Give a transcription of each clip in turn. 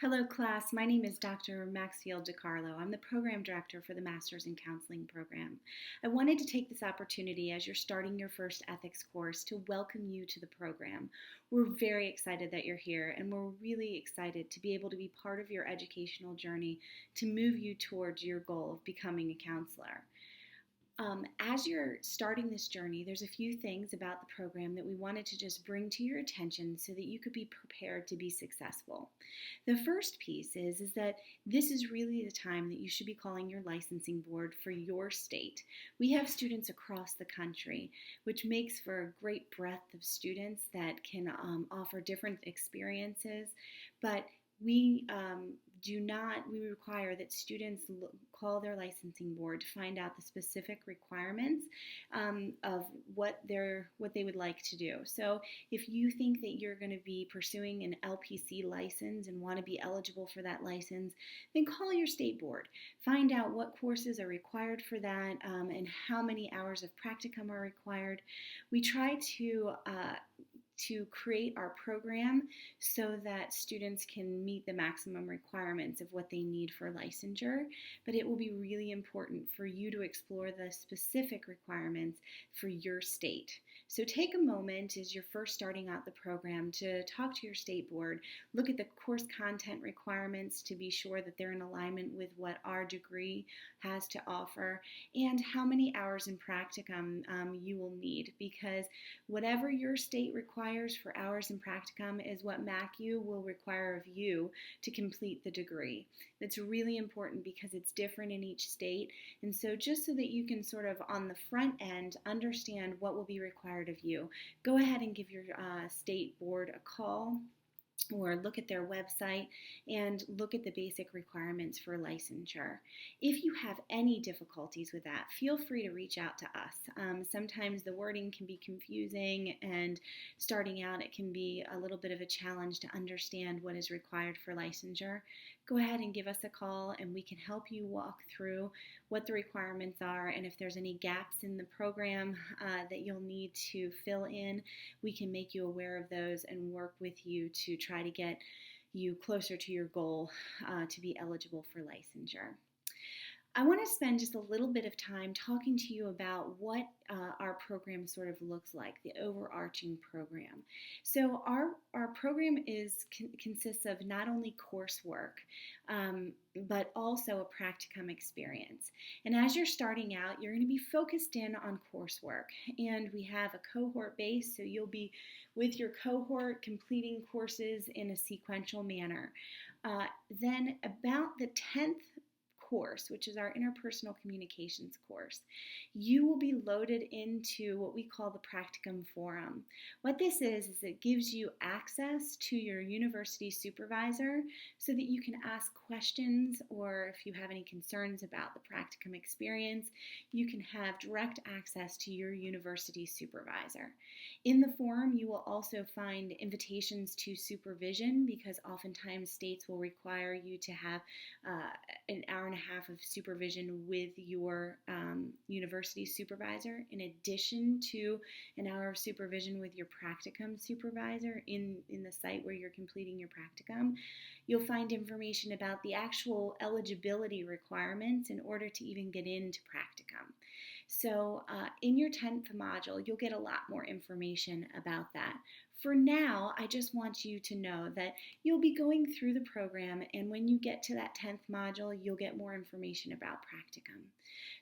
Hello, class. My name is Dr. Maxfield DiCarlo. I'm the program director for the Masters in Counseling program. I wanted to take this opportunity as you're starting your first ethics course to welcome you to the program. We're very excited that you're here, and we're really excited to be able to be part of your educational journey to move you towards your goal of becoming a counselor. As you're starting this journey, there's a few things about the program that we wanted to just bring to your attention so that you could be prepared to be successful. The first piece is that this is really the time that you should be calling your licensing board for your state. We have students across the country, which makes for a great breadth of students that can offer different experiences, but we require that students call their licensing board to find out the specific requirements of what they would like to do. So if you think that you're going to be pursuing an LPC license and want to be eligible for that license, then call your state board. Find out what courses are required for that and how many hours of practicum are required. We try to create our program so that students can meet the maximum requirements of what they need for licensure, but it will be really important for you to explore the specific requirements for your state. So take a moment as you're first starting out the program to talk to your state board, look at the course content requirements to be sure that they're in alignment with what our degree has to offer, and how many hours in practicum you will need, because whatever your state requires for hours in practicum is what MACU will require of you to complete the degree. That's really important because it's different in each state, and so just so that you can sort of on the front end understand what will be required of you, go ahead and give your state board a call or look at their website and look at the basic requirements for licensure. If you have any difficulties with that, feel free to reach out to us. Sometimes the wording can be confusing, and starting out it can be a little bit of a challenge to understand what is required for licensure. Go ahead and give us a call and we can help you walk through what the requirements are, and if there's any gaps in the program that you'll need to fill in, we can make you aware of those and work with you to try to get you closer to your goal to be eligible for licensure. I want to spend just a little bit of time talking to you about what our program sort of looks like, the overarching program. So our program consists of not only coursework, but also a practicum experience. And as you're starting out, you're going to be focused in on coursework. And we have a cohort base, so you'll be with your cohort completing courses in a sequential manner. Then about the 10th course, which is our interpersonal communications course, you will be loaded into what we call the Practicum Forum. What this is it gives you access to your university supervisor so that you can ask questions, or if you have any concerns about the practicum experience, you can have direct access to your university supervisor. In the forum, you will also find invitations to supervision, because oftentimes states will require you to have an hour and a half of supervision with your university supervisor, in addition to an hour of supervision with your practicum supervisor in the site where you're completing your practicum. You'll find information about the actual eligibility requirements in order to even get into practicum. So in your 10th module, you'll get a lot more information about that. For now, I just want you to know that you'll be going through the program, and when you get to that 10th module, you'll get more information about practicum.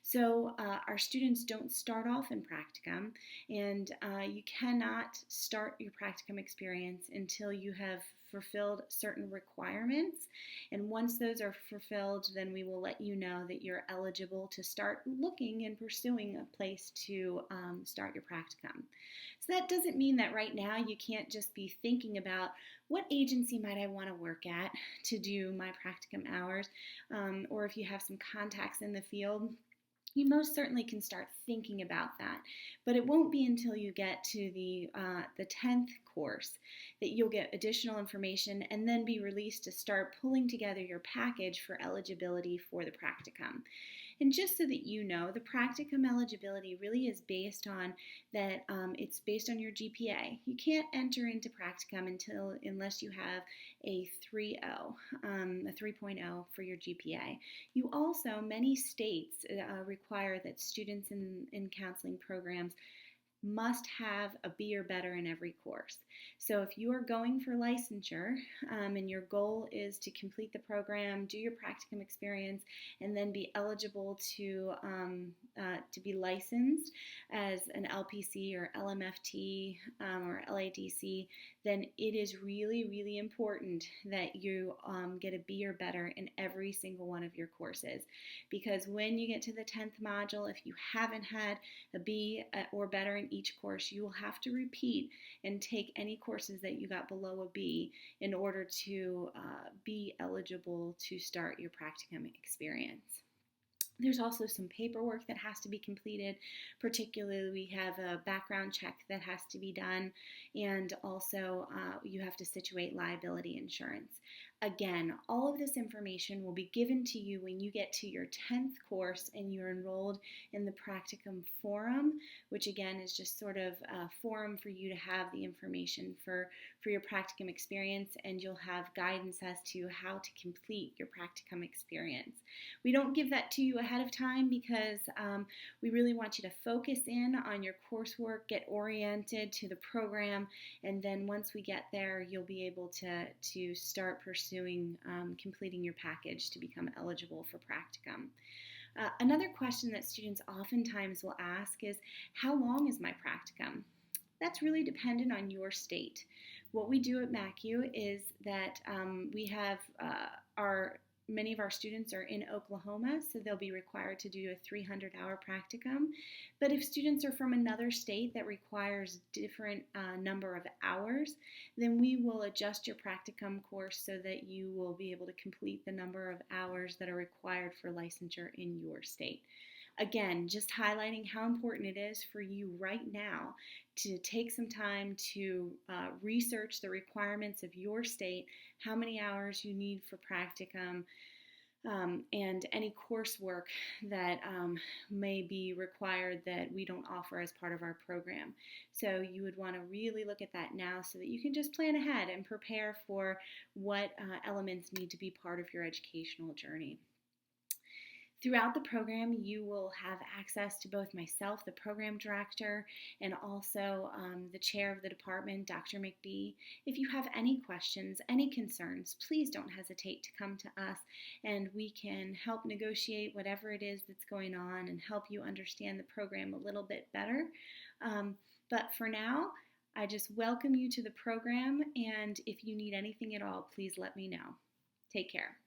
So our students don't start off in practicum, and you cannot start your practicum experience until you have fulfilled certain requirements. And once those are fulfilled, then we will let you know that you're eligible to start looking and pursuing a place to start your practicum. So that doesn't mean that right now you can't just be thinking about what agency might I want to work at to do my practicum hours, or if you have some contacts in the field, you most certainly can start thinking about that. But it won't be until you get to the 10th course that you'll get additional information and then be released to start pulling together your package for eligibility for the practicum. And just so that you know, the practicum eligibility really is based on that it's based on your GPA. You can't enter into practicum unless you have a 3.0 for your GPA. You also, many states require that students in counseling programs must have a B or better in every course. So if you are going for licensure and your goal is to complete the program, do your practicum experience, and then be eligible to be licensed as an LPC or LMFT or LADC, then it is really, really important that you get a B or better in every single one of your courses. Because when you get to the 10th module, if you haven't had a B or better in each course, you will have to repeat and take any courses that you got below a B in order to be eligible to start your practicum experience. There's also some paperwork that has to be completed. Particularly, we have a background check that has to be done, and also you have to situate liability insurance. Again, all of this information will be given to you when you get to your 10th course and you're enrolled in the Practicum Forum, which again is just sort of a forum for you to have the information for your practicum experience, and you'll have guidance as to how to complete your practicum experience. We don't give that to you ahead of time because we really want you to focus in on your coursework, get oriented to the program, and then once we get there, you'll be able to start pursuing completing your package to become eligible for practicum. Another question that students oftentimes will ask is, how long is my practicum? That's really dependent on your state. What we do at MACU is that we have many of our students are in Oklahoma, so they'll be required to do a 300-hour practicum. But if students are from another state that requires different number of hours, then we will adjust your practicum course so that you will be able to complete the number of hours that are required for licensure in your state. Again, just highlighting how important it is for you right now to take some time to research the requirements of your state, how many hours you need for practicum, and any coursework that may be required that we don't offer as part of our program. So you would want to really look at that now so that you can just plan ahead and prepare for what elements need to be part of your educational journey. Throughout the program, you will have access to both myself, the program director, and also the chair of the department, Dr. McBee. If you have any questions, any concerns, please don't hesitate to come to us, and we can help negotiate whatever it is that's going on and help you understand the program a little bit better. But for now, I just welcome you to the program, and if you need anything at all, please let me know. Take care.